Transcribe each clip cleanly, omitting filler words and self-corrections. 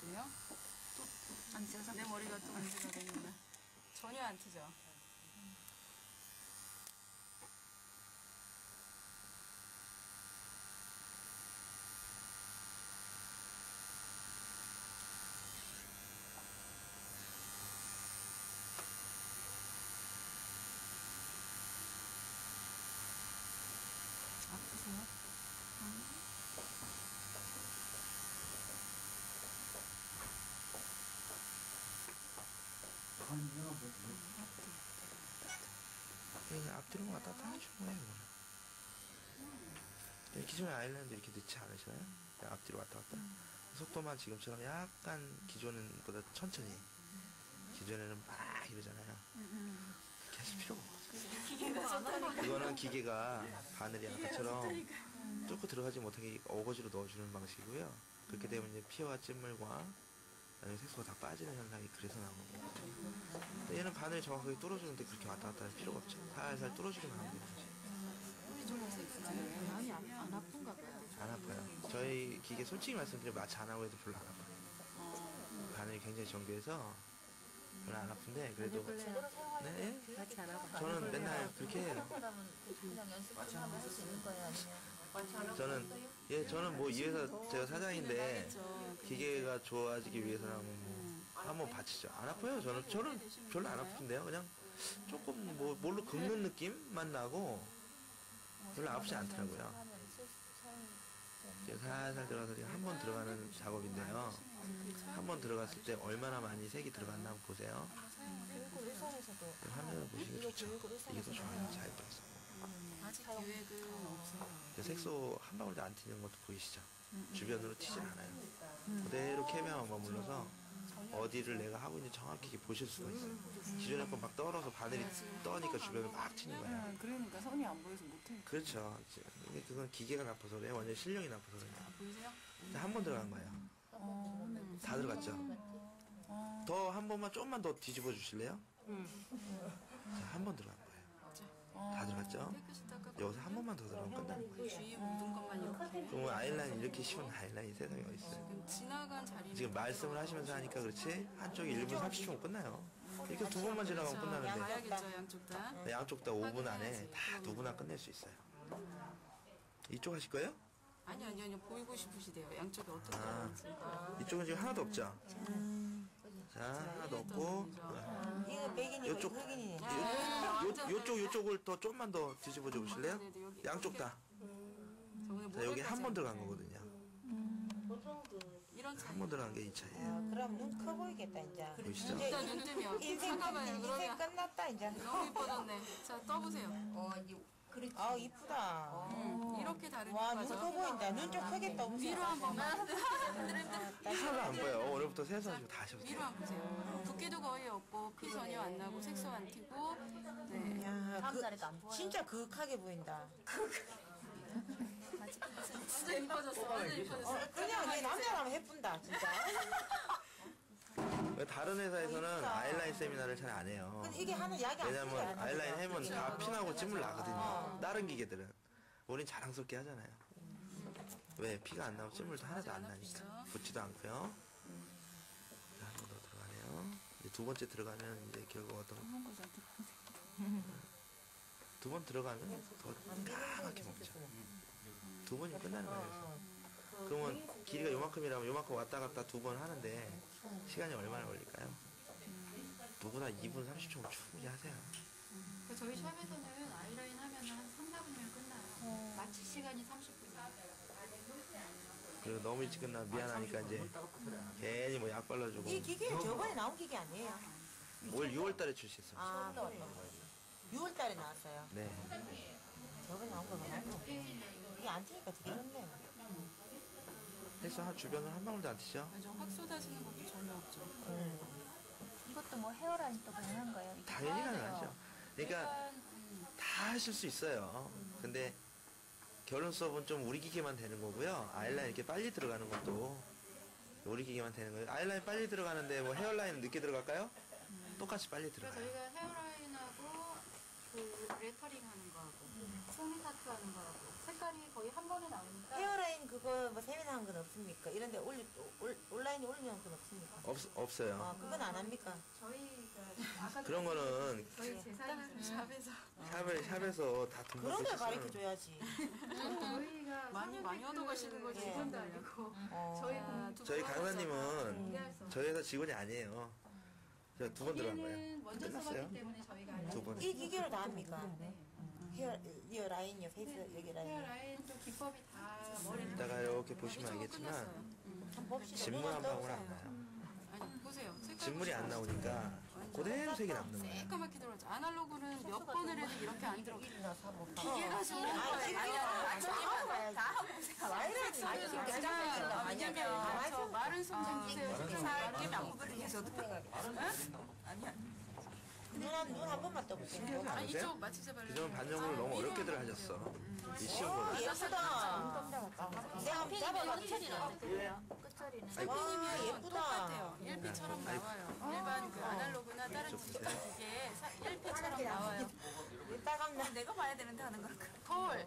트세요? 또 안 쪄서? 내 머리가 또 문제가 되는구나. 전혀 안 트죠? 아프세요? 그냥 앞뒤로 왔다 갔다 하시는 거예요, 이거는. 기존의 아일랜드 이렇게 늦지 않으시나요? 그냥 앞뒤로 왔다 갔다. 속도만 지금처럼 약간 기존보다 천천히. 기존에는 막 이러잖아요. 그렇게 하실 필요가 없어요. 이거는 기계가 바늘이 아까처럼 뚫고 들어가지 못하게 어거지로 넣어주는 방식이고요. 그렇게 되면 이제 피와 찐물과 색소가 다 빠지는 현상이 그래서 나오는 거예요. 얘는 바늘이 정확하게 뚫어주는데 그렇게 왔다 갔다 할 필요가 없죠. 살살 뚫어주기만 하면 되는 거지. 많이 안 아픈가 봐요. 안 아파요. 저희 기계 솔직히 말씀드리면 마취 안 하고 해도 별로 안 아파요. 바늘이 굉장히 정교해서 별로 안 아픈데 그래도 네? 같이 안 아파. 저는 맨날 그렇게 해요. 그냥 연습하면 할 수 있는 거예요? 아니면 저는 뭐 이 회사 제가 사장인데 기계가 좋아지기 위해서라면 뭐 한번 받치죠. 안 아파요. 저는 별로 안 아픈데요. 그냥 조금 뭐 뭘로 긁는 느낌만 나고 별로 아프지 않더라고요. 살살 들어가서 한 번 들어가는 작업인데요. 한 번 들어갔을 때 얼마나 많이 색이 들어갔나 한번 보세요. 화면을 보시는 게 좋죠. 이게 더 좋아요. 잘 보여서. 아직 계획은 없어요. 색소 한 방울도 안 튀는 것도 보이시죠? 주변으로 튀질 않아요. 그대로 캐면만 머물러서 어디를 내가 하고 있는지 정확히 보실 수가 있어요. 기존에 건 막 떨어서 바늘이 떠니까 주변을 막 튀는 거예요. 그러니까 선이 안 보여서 못해. 그렇죠. 근데 그건 기계가 나빠서 그래요. 완전 실력이 나빠서 그래요. 보이세요? 한 번 들어간 거예요. 다 들어갔죠? 더 한 번만 조금만 더 뒤집어 주실래요? 자, 한 번 들어간 거예요. 다 들어갔죠? 여기서 한 번만 더 들어가면 끝나는 거예요. 주위에 묻은 것만 이렇게. 그러면 아이라인 이렇게 쉬운 아이라인 세상에 어딨어요. 지금 지나간 자리는 지금 말씀을 하시면서 하니까 그렇지 한쪽이 1분 30초면 끝나요. 이렇게 두 번만 지나가면 끝나는데 가야겠죠, 양쪽 다. 네, 양쪽 다 5분 안에 다 누구나 끝낼 수 있어요. 이쪽 하실 거예요? 아니요. 보이고 싶으시대요. 양쪽이 어떻게 하는지. 이쪽은 지금 하나도 없죠? 자, 하나도 없고 이거 백인이고 요쪽 흑인이네. 요쪽을 더 좀만 더 뒤집어 줘 보실래요? 양쪽 다. 자, 여기 한 번 들어간 거거든요. 이런 한 번 들어간 게 이 차이에요. 그럼 눈 커 보이겠다 이제. 보이시죠? 일단 눈 뜨면 인생 끝났다 이제. 너무 이뻐졌네. 자, 떠보세요. 아 이쁘다. 이렇게 다르니까. 와 눈 커 보인다. 눈 좀 크겠다. 위로 한 번만. 하나도 안 보여요. 오늘부터 세서 지금 다 하셔도 위로 돼요. 한번 보세요. 붓기도 거의 없고 피 전혀 안 나고 색소 안 튀고. 네. 야, 진짜 그윽하게 보인다. 진짜 이뻐졌어. 완전 이뻐졌어. 그냥 이 남자라면 예쁜다 진짜. 다른 회사에서는 아이라인 세미나를 잘 안 해요. 근데 이게 하는 약이 안 왜냐면 아이라인 하면 다 피나고 찜을 나거든요. 다른 기계들은. 우린 자랑스럽게 하잖아요. 왜? 피가 안 나고 찜물도 하나도 안 나니까. 붙지도 않고요. 한 번 더 들어가네요. 이제 두 번째 들어가면 이제 결국 어떤 두 번 들어가면 더 까맣게 먹죠. 두 번이면 끝나는 거예요. 그러면 길이가 요만큼이라면 요만큼 왔다 갔다 두 번 하는데 시간이 얼마나 걸릴까요? 누구나 2분 30초면 충분히 하세요. 저희 샵에서는 아이라인 하면 한 3, 4분이면 끝나요. 마취 시간이 30분이에요. 그리고 너무 일찍 끝나면 미안하니까 이제 괜히 뭐 약 발라주고. 이 기계 저번에 나온 기계 아니에요? 올 6월달에 출시했어요. 아, 6월달에 나왔어요. 네. 저번에 나온 거가 말고 이게 안 튀니까 되게 좋네요. 해서 한 주변을 한 방울도 안 튀죠? 저 확 쏟아지는 것도 전혀 없죠. 이것도 뭐 헤어라인 또 가능한 거예요? 이게 당연히 써야 돼요. 가능하죠. 그러니까 다 하실 수 있어요. 근데 결혼 수업은 좀 우리 기계만 되는 거고요. 아이라인 이렇게 빨리 들어가는 것도 우리 기계만 되는 거예요. 아이라인 빨리 들어가는데 뭐 헤어라인은 늦게 들어갈까요? 똑같이 빨리 그래서 들어가요. 저희가 헤어라인하고 그 레터링 하는 거하고 소미타투 하는 거하고 색깔이 거의 한 번에 나오니까 헤어라인 그거 뭐 세미나 한 건 없습니까? 이런데 온라인 아이라인 올리는 건 없습니까? 없어요. 그건 안 합니까? 저희가 아까 그런 거는 저희 제사에서 샵에서 샵에서 다 돈 그런 받고 걸 있어요. 가르쳐줘야지. 저희가 많이 얻어가시는 거지. 예. 직원도 아니고 어. 저희 강사님은 공개할 수 저희 회사 직원이 아니에요. 제가 2번 들어간 거예요. 거기는 먼저 끝났어요? 써봤기 때문에 저희가 알려드리고 2번. 이 기계로 다 합니까? 헤어 라인, 페이스 여기 라인. 헤어라인 또 기법이 다 머리 이따가 이렇게 보시면 알겠지만 한번 봅시다. 진물 한 방울 안 나요. 아니 보세요. 색깔 진물이 안 나오니까 그대로 색이 남는 거예요. 새까맣게 들어가죠. 아날로그는 몇 번을 해도 이렇게 안 들어. 일이나 사고. 기계가 좋은 거예요. 다 하고 보세요. 와이라인 제가 왜냐면 저 마른 손좀 주세요. 살게 명분을 계속 눈 한 번만 떠보세요. 아, 보세요? 이쪽 마취제 바르. 그전 반영을 너무 어렵게들 하셨어. 이 쉬운 거. 예쁘다. 내가 한번 잡아봐. 셀핀이면 예쁘다. 똑같아요. 1P처럼 나와요. 일반 그 아날로그나 다른 기계 1P처럼 나와요. 따갑나? 내가 봐야 되는데 하는 걸. 거울.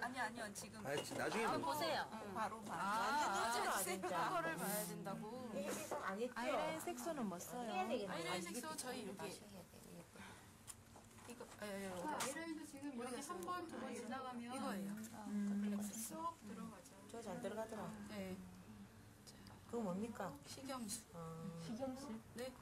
아니요 지금 나중에 뭐 바로 완전 찌라 진짜. 거울을 봐야 된다고. 이상 안 했죠? 아이라인 색소는 뭐 써요? 해야 되겠네. 아이라인 색소 저희 여기 이거 아이라인도 지금 여기 한 번, 두 번 지나가면 이거예요. 쏙 들어가죠. 저 잘 들어가더라. 네. 그거 뭡니까? 식염수. 식염수? 네.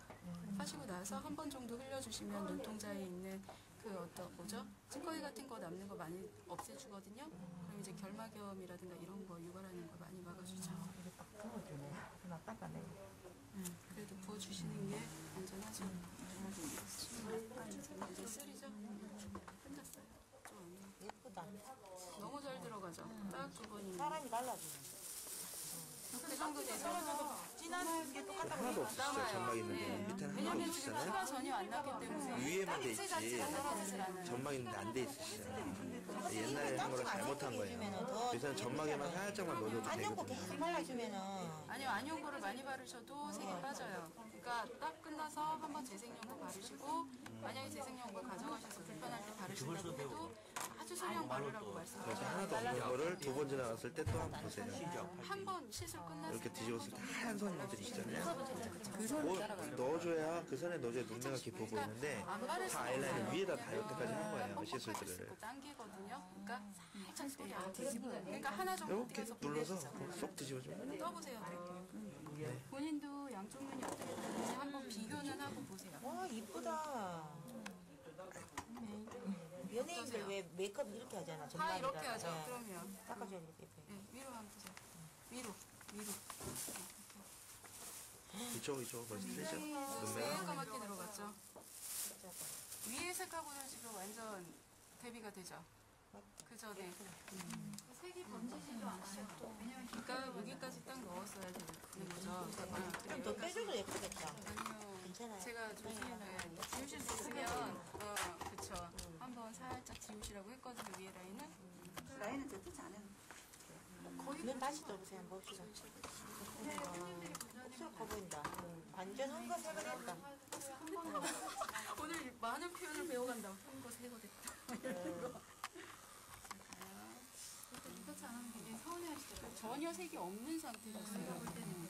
하시고 나서 한 번 정도 흘려주시면 눈동자에 있는 그 어떤 뭐죠? 찌꺼기 같은 거 남는 거 많이 없애주거든요. 그럼 이제 결막염이라든가 이런 거 유발하는 거 많이 막아주죠. 그거주네. 나 닦아내. 그래도 부어주시는 게 안전하죠. 이제 쓰리죠? 끝났어요. 좀 예쁘다. 너무 잘 들어가죠. 딱 두 번이면. 사람이 달라지네. 그 정도 돼서 진한 게 똑같다고 하나도 없어요. 점막 있는데 네. 밑에는 하나도 왜냐면 지금 없잖아요. 피가 전혀 안 났기 때문에 위에만 돼 있지. 떨어지질 않아요. 점막 있는데 안 돼 있으시잖아요. 옛날에 한 거를 잘못한 거예요. 요새는 점막에만 살짝만 넣어줘도 안녕고 되거든요. 계속 발라주면은 아니요, 안연고를 많이 바르셔도 색이 빠져요. 그러니까 딱 끝나서 한번 재생연고 바르시고 만약에 재생연고 가져가셔서 불편할 때 바르신다고 해도 아주 소량 바르라고 그래서 말씀하셔요. 하나도 없는 거를 2번 지나갔을 때 또 한번 보세요. 한 번 시술 끝났을 이렇게 때 뒤집었을 때 하얀 선이 들이시잖아요. 뭐 넣어줘야 그 선에 넣어줘야 눈매가 깊어 보이는데 안 바를 다 수가 아이라인을 없어요. 위에다 다 여태까지 한 거예요. 그 뻑뻑하게 시술들을. 씹고 당기거든요. 그러니까 살짝 소리 안 뒤집어요. 그러니까 하나 정도 이렇게 띄어서 눌러서 보내주세요. 쏙 뒤집어주면 떠보세요. 되게. 본인도 양쪽 눈이 어떻게 되는지 한번 비교는 하고 보세요. 와 이쁘다. 연예인들 왜 메이크업 이렇게 하잖아. 다 이렇게 전반이라. 하죠. 예. 그러면 닦아줘야 되겠다. 네, 위로 한번 보세요. 위로. 이쪽 벌써 틀리죠? 눈매가. 새까맣게 들어갔죠. 위에 색하고는 지금 완전 대비가 되죠. 그 전에. 색이 번지지도 않아요. 왜냐면 그러니까 여기까지 딱 넣었어야 되는 거죠. 좀 더 빼줘도 예쁘겠다. 아니요. 괜찮아요. 제가 조심해요. 지우실 수 있으면, 그쵸. 한번 살짝 지우시라고 했거든요, 위에 라인은. 라인은 저 뜻 안 해요. 눈 다시 떠보세요. 한번 봅시다. 쏙 커 보인다. 완전 헝가색을 했다. 오늘 많은 표현을 배워간다. 한거 세고 됐다. 똑같이 안 하면 되게 서운해하시더라고요. 전혀 색이 없는 상태였어요. 볼 때는.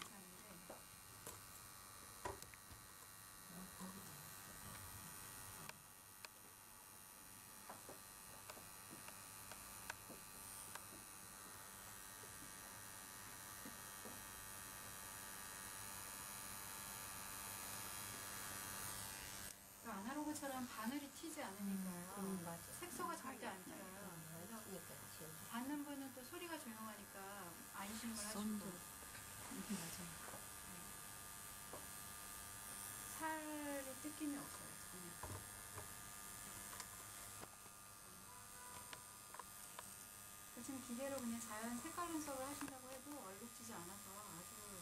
아날로그처럼 바늘이 튀지 않으니까요. 맞아. 색소가 절대 안 튀어요. 그래서 받는 분은 또 소리가 조용하니까 안심을 하시고. 살이 뜯김이 없어요. 전혀. 지금 기계로 그냥 자연 색깔 눈썹을 하신다고 해도 얼룩지지 않아서 아주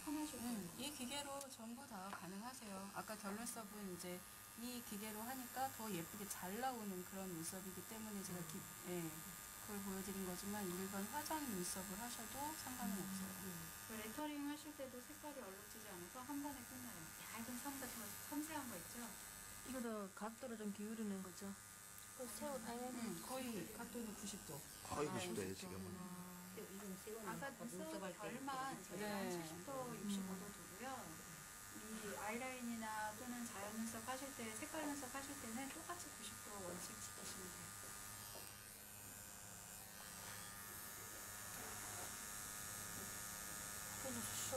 편하실 거예요. 이 기계로 전부 다 가능하세요. 아까 결눈썹은 이제 이 기계로 하니까 더 예쁘게 잘 나오는 그런 눈썹이기 때문에 제가 그걸 보여드린 거지만 일반 화장 눈썹을 하셔도 상관은 없어요. 그 레터링 하실 때도 색깔이 얼룩지지 않아서 한 번에 끝나요. 얇은 선 같은 거, 섬세한 거 있죠? 이거도 각도를 좀 기울이는 거죠. 새우 아이라인. 거의 각도는 90도. 거의 90도예요 지금은. 이건 아까 눈썹 결만 저희가 한 네. 70도, 65도 두고요. 이 아이라인이나 또는 자연 눈썹 하실 때, 색깔 눈썹 하실 때는 똑같이 90도 원칙 지키시면 돼요.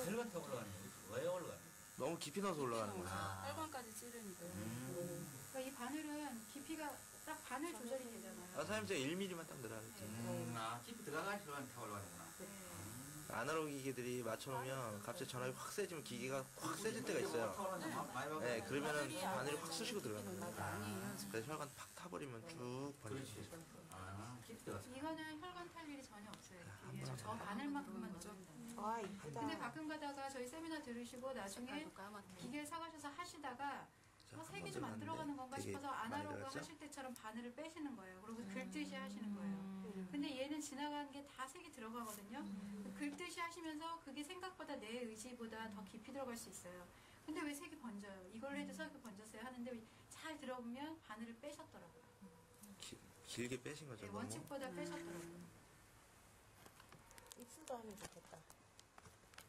혈관 타 올라가는 거 왜 올라가는 거? 너무 깊이 넣어서 올라가는 거야. 아. 혈관까지 찌르니까. 그러니까 이 바늘은 깊이가 딱 바늘 조절이 되잖아요. 아, 사장님 제가 1mm만 딱 늘어야겠지. 깊이 들어가야 혈관 타 올라가는구나. 네. 아날로그 기계들이 맞춰놓으면 갑자기 전압이 확 세지면 기계가 확 세질 때가 있어요. 네, 그러면은 바늘이 확 쑤시고 들어가는 거예요. 아니에요. 그래서 혈관 팍 타버리면 쭉 번지죠. 그렇지. 깊이 들어가서. 이거는 혈관 탈 일이 전혀 없어요. 이게 저 바늘만큼만 넣으면 돼요. 와 이쁘다. 근데 가끔 가다가 저희 세미나 들으시고 나중에 색깔도 까맣고. 기계를 사가셔서 하시다가 자, 색이 좀 안 한번 들어가는 건가 되게 싶어서 많이 아날로그 들어갔죠? 하실 때처럼 바늘을 빼시는 거예요. 그리고 긁듯이 하시는 거예요. 근데 얘는 지나간 게 다 색이 들어가거든요. 긁듯이 하시면서 그게 생각보다 내 의지보다 더 깊이 들어갈 수 있어요. 근데 왜 색이 번져요? 이걸로 해도 색이 번졌어요 하는데 잘 들어보면 바늘을 빼셨더라고요. 길게 빼신 거죠. 네, 너무. 원칙보다 빼셨더라고요. 입술도 하면 좋겠다.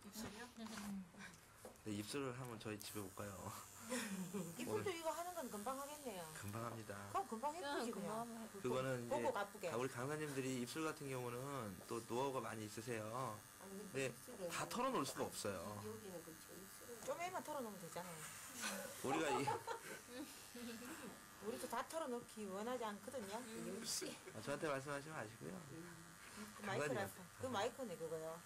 입술이요? 네, 입술을 하면 저희 집에 못 가요. 입술도 이거 하는 건 금방 하겠네요. 금방 합니다. 그럼 금방 예쁘지 그냥. 그거는 보고 이제 가쁘게. 우리 강사님들이 입술 같은 경우는 또 노하우가 많이 있으세요. 근데 다 털어놓을 수가 없어요. 좀 애만 털어놓으면 되잖아요. 우리가 우리도 다 털어놓기 원하지 않거든요. 저한테 말씀하시면 아시고요. 그 마이크라서. 그 마이크네 그거요.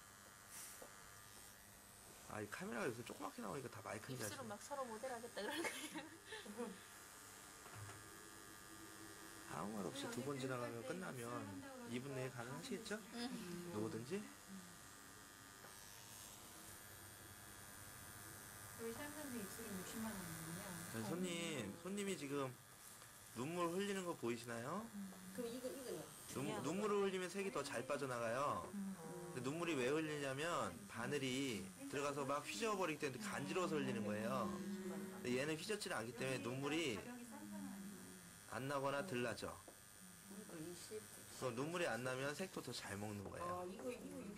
아, 이 카메라가 요새 조그맣게 나오니까 다 마이크인 줄 아시죠? 막 서로 모델하겠다 그런 거. 아무 말 없이 두 번 지나가면 끝나면 2분 내에 가능하시겠죠? 누구든지? 저희 샴푸인데 입술이 60만 원이거든요. 네, 손님이 지금 눈물 흘리는 거 보이시나요? 그럼 이거요. 눈물을 흘리면 색이 더 잘 빠져나가요. 근데 눈물이 왜 흘리냐면 바늘이 들어가서 막 휘저어버리기 때문에 간지러워서 흘리는 거예요. 근데 얘는 휘젓지를 않기 때문에 눈물이 가격이 싼 편은 아니에요. 안 나거나 덜 나죠. 그럼 눈물이 안 나면 색도 더 잘 먹는 거예요.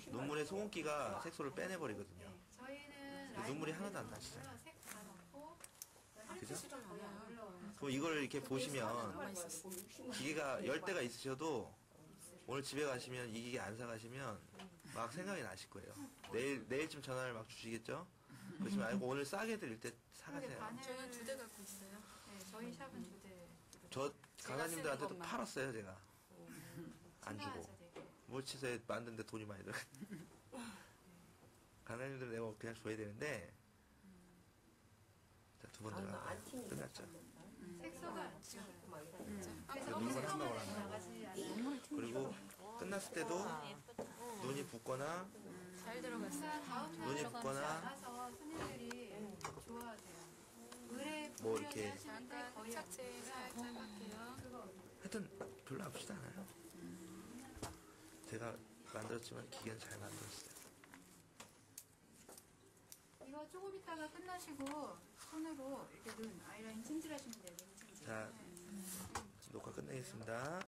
눈물의 소금기가 색소를 빼내버리거든요. 저희는 눈물이 하나도 안 나시잖아요. 색다 넣고 그죠? 햇빛이 거의 안 올라와요. 그럼 이걸 이렇게 보시면 기계가 10대가 있으셔도 오늘 집에 가시면 이 기계 안 사가시면 막 생각이 나실 거예요. 내일쯤 전화를 막 주시겠죠? 그러지 말고 오늘 싸게 드릴 때 사가세요. 저는 2대 갖고 있어요. 네, 저희 샵은 2대. 저 강사님들한테도 것만. 팔았어요, 제가. 안 주고. 친하죠, 되게. 몰치서에 만드는데 돈이 많이 들어. 강사님들 내가 그냥 줘야 되는데. 자, 두 번 들어가. 끝났죠. 색소가 안 찌워요. 눈물 한 방울 안 나고. 나가지 않아요. 그리고 끝났을 때도 눈이 붓거나 잘 들어갔어요. 다음 눈이 날 붓거나 나가서 손님들이 좋아하세요. 의뢰 뭐 이렇게 잠깐 거의 안 착체 살짝 할게요. 하여튼 별로 아프지도 않아요. 제가 만들었지만 기계는 잘 만들었어요. 이거 조금 있다가 끝나시고 손으로 이렇게 눈 아이라인 찜질하시면 돼요. 눈 찜질. 자, 녹화 끝내겠습니다.